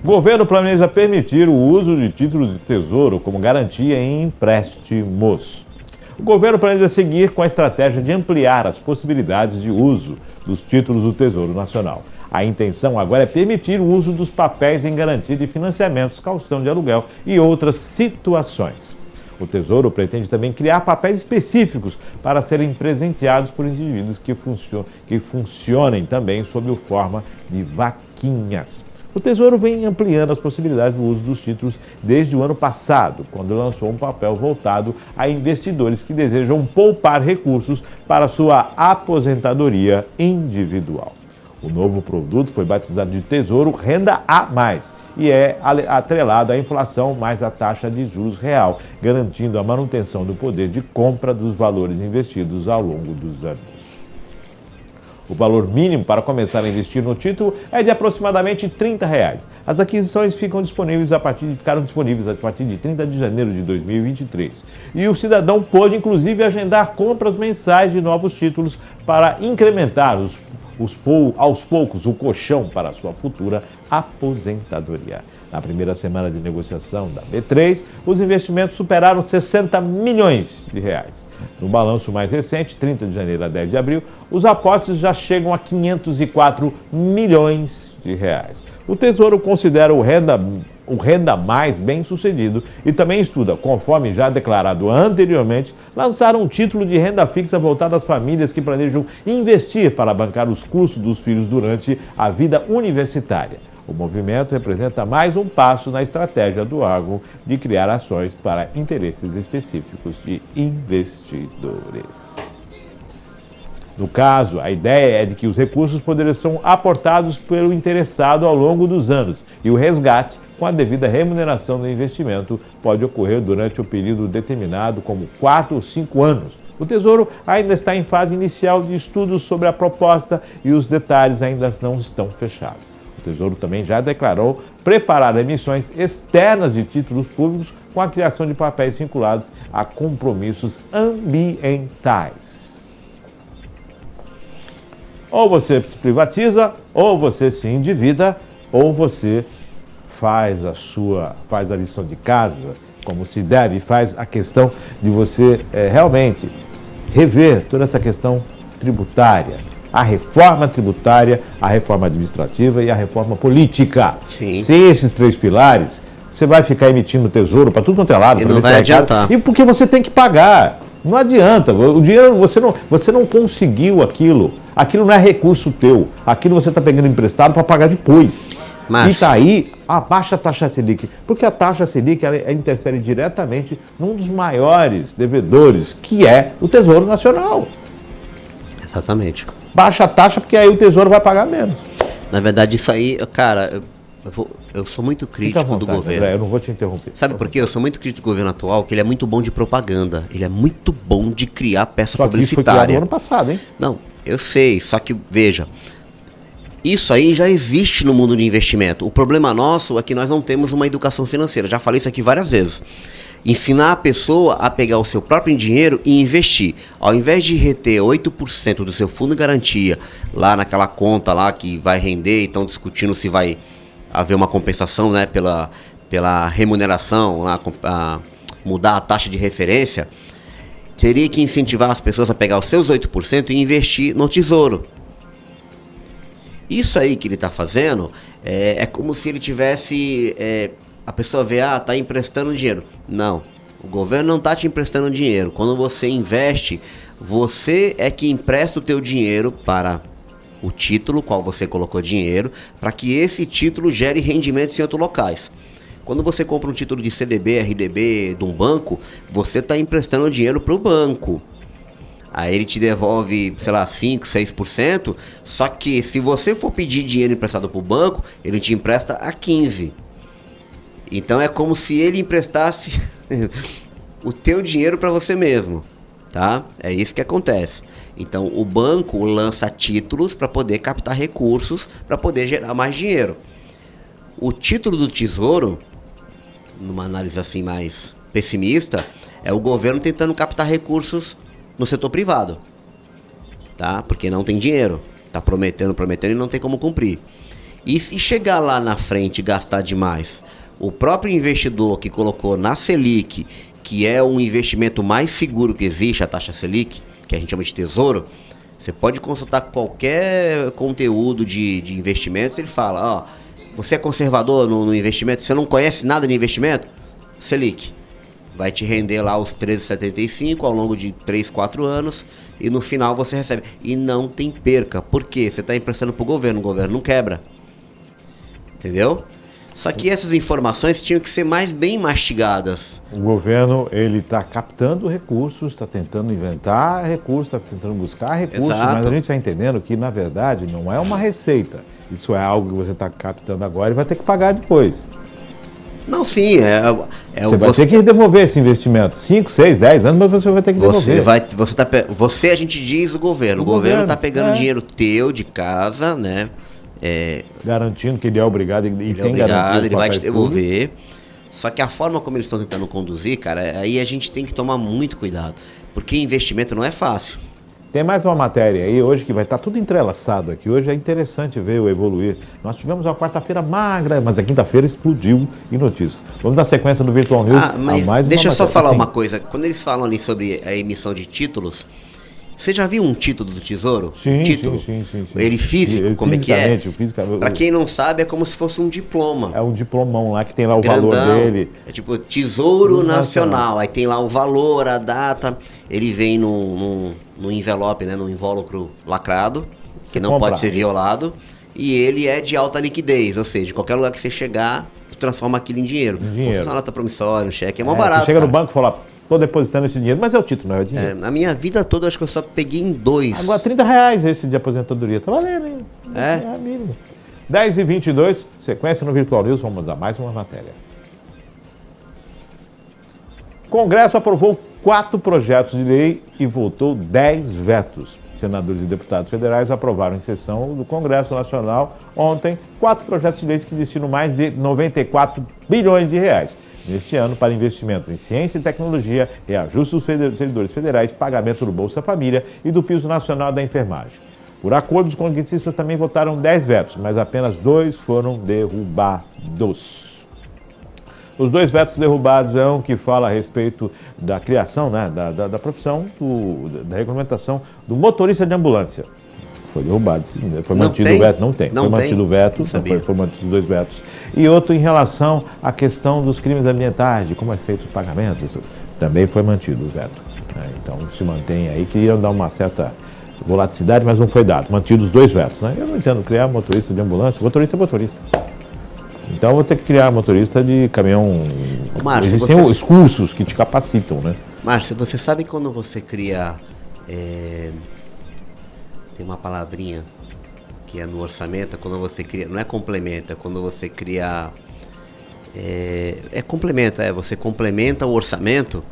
O governo planeja permitir o uso de títulos de tesouro como garantia em empréstimos. O governo planeja seguir com a estratégia de ampliar as possibilidades de uso dos títulos do Tesouro Nacional. A intenção agora é permitir o uso dos papéis em garantia de financiamentos, caução de aluguel e outras situações. O Tesouro pretende também criar papéis específicos para serem presenteados por indivíduos que funcionem também sob forma de vaquinhas. O Tesouro vem ampliando as possibilidades do uso dos títulos desde o ano passado, quando lançou um papel voltado a investidores que desejam poupar recursos para sua aposentadoria individual. O novo produto foi batizado de Tesouro Renda A+, e é atrelado à inflação mais a taxa de juros real, garantindo a manutenção do poder de compra dos valores investidos ao longo dos anos. O valor mínimo para começar a investir no título é de aproximadamente R$ 30. As aquisições ficaram disponíveis a partir de 30 de janeiro de 2023. E o cidadão pôde, inclusive, agendar compras mensais de novos títulos para incrementar aos poucos o colchão para a sua futura aposentadoria. Na primeira semana de negociação da B3, os investimentos superaram 60 milhões de reais. No balanço mais recente, 30 de janeiro a 10 de abril, os aportes já chegam a 504 milhões de reais. O Tesouro considera o Renda Mais bem sucedido e também estuda, conforme já declarado anteriormente, lançar um título de renda fixa voltado às famílias que planejam investir para bancar os custos dos filhos durante a vida universitária. O movimento representa mais um passo na estratégia do órgão de criar ações para interesses específicos de investidores. No caso, a ideia é de que os recursos poderão ser aportados pelo interessado ao longo dos anos e o resgate, com a devida remuneração do investimento, pode ocorrer durante o período determinado como 4 ou 5 anos. O Tesouro ainda está em fase inicial de estudos sobre a proposta e os detalhes ainda não estão fechados. O Tesouro também já declarou preparar emissões externas de títulos públicos com a criação de papéis vinculados a compromissos ambientais. Ou você se privatiza, ou você se endivida, ou você faz a lição de casa, como se deve, e faz a questão de você realmente rever toda essa questão tributária. A reforma tributária, a reforma administrativa e a reforma política. Sim. Sem esses 3 pilares, você vai ficar emitindo tesouro para tudo quanto é lado. E não vai adiantar. E porque você tem que pagar. Não adianta. O dinheiro, você não conseguiu aquilo. Aquilo não é recurso teu. Aquilo você está pegando emprestado para pagar depois. Mas... E está aí a baixa taxa Selic. Porque a taxa Selic ela interfere diretamente num dos maiores devedores, que é o Tesouro Nacional. Exatamente. Baixa a taxa porque aí o Tesouro vai pagar menos. Na verdade, isso aí, cara, eu sou muito crítico do governo. André, eu não vou te interromper. Sabe por quê? Eu sou muito crítico do governo atual, que ele é muito bom de propaganda. Ele é muito bom de criar peça Só que isso foi publicitária. criado no ano passado, hein? Não, eu sei, só que, veja, isso aí já existe no mundo de investimento. O problema nosso é que nós não temos uma educação financeira. Já falei isso aqui várias vezes. Ensinar a pessoa a pegar o seu próprio dinheiro e investir. Ao invés de reter 8% do seu fundo de garantia lá naquela conta lá que vai render, e estão discutindo se vai haver uma compensação, né, pela remuneração, lá, mudar a taxa de referência, teria que incentivar as pessoas a pegar os seus 8% e investir no tesouro. Isso aí que ele está fazendo é como se ele tivesse... a pessoa vê, tá emprestando dinheiro. Não, o governo não está te emprestando dinheiro. Quando você investe, você é que empresta o teu dinheiro para o título, qual você colocou dinheiro, para que esse título gere rendimentos em outros locais. Quando você compra um título de CDB, RDB de um banco, você está emprestando dinheiro para o banco. Aí ele te devolve, sei lá, 5%, 6%, só que se você for pedir dinheiro emprestado para o banco, ele te empresta a 15%. Então é como se ele emprestasse o teu dinheiro para você mesmo, tá? É isso que acontece. Então o banco lança títulos para poder captar recursos, para poder gerar mais dinheiro. O título do Tesouro, numa análise assim mais pessimista, é o governo tentando captar recursos no setor privado, tá? Porque não tem dinheiro, tá prometendo e não tem como cumprir. E se chegar lá na frente e gastar demais, o próprio investidor que colocou na Selic, que é um investimento mais seguro que existe, a taxa Selic, que a gente chama de tesouro, você pode consultar qualquer conteúdo de investimentos, ele fala, ó, você é conservador no investimento, você não conhece nada de investimento? Selic. Vai te render lá os 13,75 ao longo de 3, 4 anos e no final você recebe. E não tem perca. Por quê? Você está emprestando para o governo não quebra. Entendeu? Só que essas informações tinham que ser mais bem mastigadas. O governo, ele está captando recursos, está tentando inventar recursos, está tentando buscar recursos, Exato. mas a gente está entendendo que, na verdade, não é uma receita. Isso é algo que você está captando agora e vai ter que pagar depois. Não, sim, você vai ter que devolver esse investimento. 5, 6, 10 anos, mas você vai ter que devolver. Você, a gente diz o governo. O governo está pegando dinheiro teu de casa, né? Garantindo que ele é obrigado ele tem garantia, ele vai te devolver. Só que a forma como eles estão tentando conduzir, cara, aí a gente tem que tomar muito cuidado. Porque investimento não é fácil. Tem mais uma matéria aí hoje que vai estar tudo entrelaçado aqui. Hoje é interessante ver o evoluir. Nós tivemos uma quarta-feira magra, mas a quinta-feira explodiu em notícias. Vamos dar sequência no Virtual News. Mas deixa eu só falar uma coisa. Quando eles falam ali sobre a emissão de títulos, você já viu um título do Tesouro? Sim, título? Sim. Ele físico, como é que é? Fisicamente. Pra quem não sabe, é como se fosse um diploma. É um diplomão lá que tem lá o grandão, valor dele. É tipo Tesouro Nacional. Aí tem lá o valor, a data. Ele vem num envelope, né? Num invólucro lacrado, que não pode ser violado. E ele é de alta liquidez, ou seja, qualquer lugar que você chegar, transforma aquilo em dinheiro. Uma nota promissória, um cheque, é mó barato. Você chega no banco e fala, tô depositando esse dinheiro, mas é o título, não é o dinheiro. Na minha vida toda, eu acho que eu só peguei em 2. Agora, R$30 esse de aposentadoria, tá valendo, hein? É mínimo. 10h22, sequência no Virtual News, vamos a mais uma matéria. Congresso aprovou 4 projetos de lei e votou 10 vetos. Senadores e deputados federais aprovaram em sessão do Congresso Nacional ontem 4 projetos de leis que destinam mais de 94 bilhões de reais neste ano para investimentos em ciência e tecnologia, reajuste dos servidores federais, pagamento do Bolsa Família e do piso nacional da enfermagem. Por acordo, os congressistas também votaram 10 vetos, mas apenas 2 foram derrubados. Os 2 vetos derrubados é um que fala a respeito da criação, né, da profissão, da regulamentação do motorista de ambulância. Foi derrubado, foi mantido o veto, foi mantido o veto, foi mantido 2 vetos. E outro em relação à questão dos crimes ambientais, de como é feito os pagamentos, também foi mantido o veto. Né? Então se mantém aí, queriam dar uma certa volatilidade, mas não foi dado. Mantidos os 2 vetos. Né? Eu não entendo criar motorista de ambulância, motorista é motorista. Então eu vou ter que criar motorista de caminhão. Márcio, existem os cursos que te capacitam, né? Márcio, você sabe quando você cria... Tem uma palavrinha que é no orçamento, quando você cria... Não é complemento, é quando você cria... complemento, você complementa o orçamento,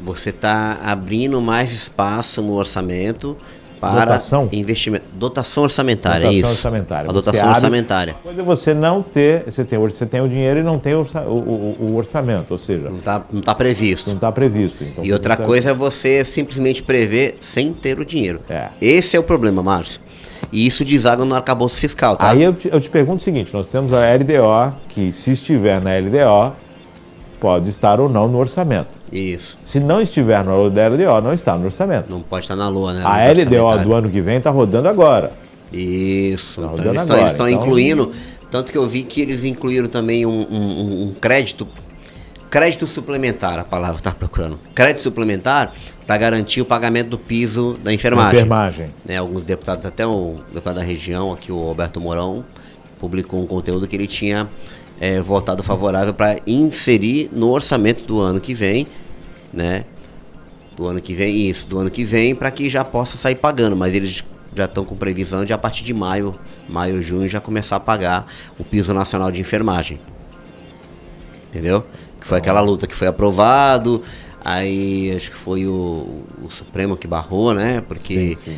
você está abrindo mais espaço no orçamento para investimento. Dotação orçamentária, dotação isso. Orçamentária. A dotação orçamentária. Quando você não ter, você tem o dinheiro e não tem o orçamento, ou seja... Não está previsto. Não está previsto. Então, e outra coisa é você simplesmente prever sem ter o dinheiro. Esse é o problema, Márcio. E isso deságua no arcabouço fiscal, tá? Aí eu te pergunto o seguinte, nós temos a LDO, que se estiver na LDO, pode estar ou não no orçamento. Isso. Se não estiver no LDO, não está no orçamento. Não pode estar na lua, né? A LDO do ano que vem está rodando agora. Isso. Então, eles estão incluindo, tanto que eu vi que eles incluíram também um crédito suplementar, a palavra que estava procurando. Crédito suplementar para garantir o pagamento do piso da enfermagem. Né, alguns deputados, até o deputado da região, aqui o Roberto Mourão, publicou um conteúdo que ele tinha votado favorável para inserir no orçamento do ano que vem, né? Do ano que vem, para que já possa sair pagando, mas eles já estão com previsão de a partir de maio, junho, já começar a pagar o piso nacional de enfermagem. Entendeu? Que foi aquela luta que foi aprovado, aí acho que foi o Supremo que barrou, né? Porque sim.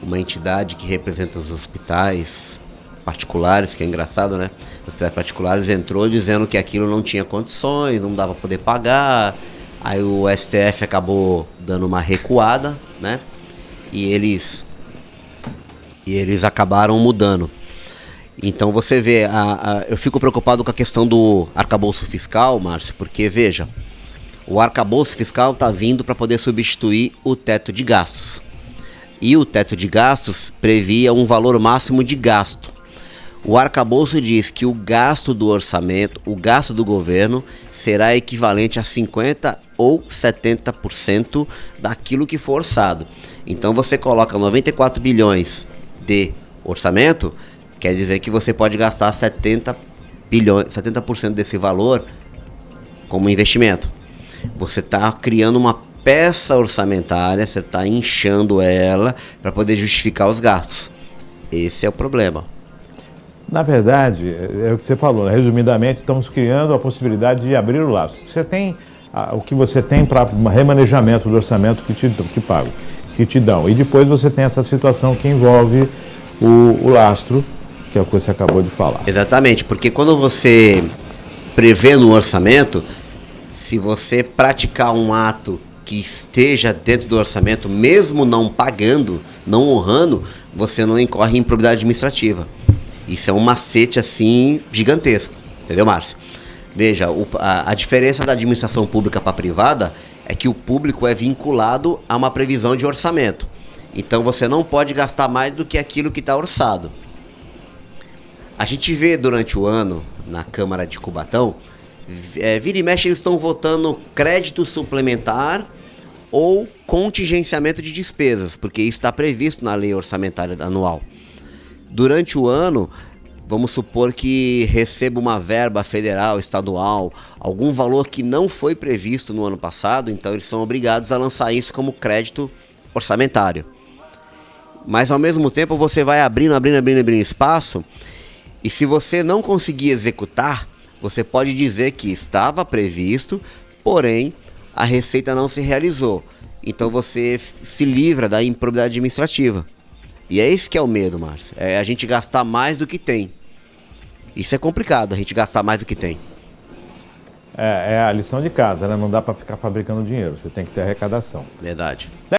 Uma entidade que representa os hospitais particulares, que é engraçado, né? Os hospitais particulares entrou dizendo que aquilo não tinha condições, não dava para poder pagar. Aí o STF acabou dando uma recuada, né? E eles acabaram mudando. Então você vê, eu fico preocupado com a questão do arcabouço fiscal, Márcio, porque veja, o arcabouço fiscal está vindo para poder substituir o teto de gastos. E o teto de gastos previa um valor máximo de gasto. O arcabouço diz que o gasto do orçamento, o gasto do governo, será equivalente a 50% ou 70% daquilo que for orçado. Então você coloca 94 bilhões de orçamento, quer dizer que você pode gastar 70% desse valor como investimento. Você está criando uma peça orçamentária, você está inchando ela para poder justificar os gastos. Esse é o problema. Na verdade, é o que você falou, né? Resumidamente, estamos criando a possibilidade de abrir o lastro. Você tem o que você tem para remanejamento do orçamento que te dão. E depois você tem essa situação que envolve o lastro, que é o que você acabou de falar. Exatamente, porque quando você prevê no orçamento, se você praticar um ato que esteja dentro do orçamento, mesmo não pagando, não honrando, você não incorre em improbidade administrativa. Isso é um macete assim gigantesco, entendeu, Márcio? Veja, a diferença da administração pública para a privada é que o público é vinculado a uma previsão de orçamento. Então você não pode gastar mais do que aquilo que está orçado. A gente vê durante o ano, na Câmara de Cubatão, vira e mexe eles estão votando crédito suplementar ou contingenciamento de despesas, porque isso está previsto na lei orçamentária anual. Durante o ano, vamos supor que receba uma verba federal, estadual, algum valor que não foi previsto no ano passado, então eles são obrigados a lançar isso como crédito orçamentário. Mas ao mesmo tempo você vai abrindo espaço, e se você não conseguir executar, você pode dizer que estava previsto, porém a receita não se realizou. Então você se livra da improbidade administrativa. E é esse que é o medo, Márcio. É a gente gastar mais do que tem. Isso é complicado, a gente gastar mais do que tem. É a lição de casa, né? Não dá para ficar fabricando dinheiro, você tem que ter arrecadação. Verdade.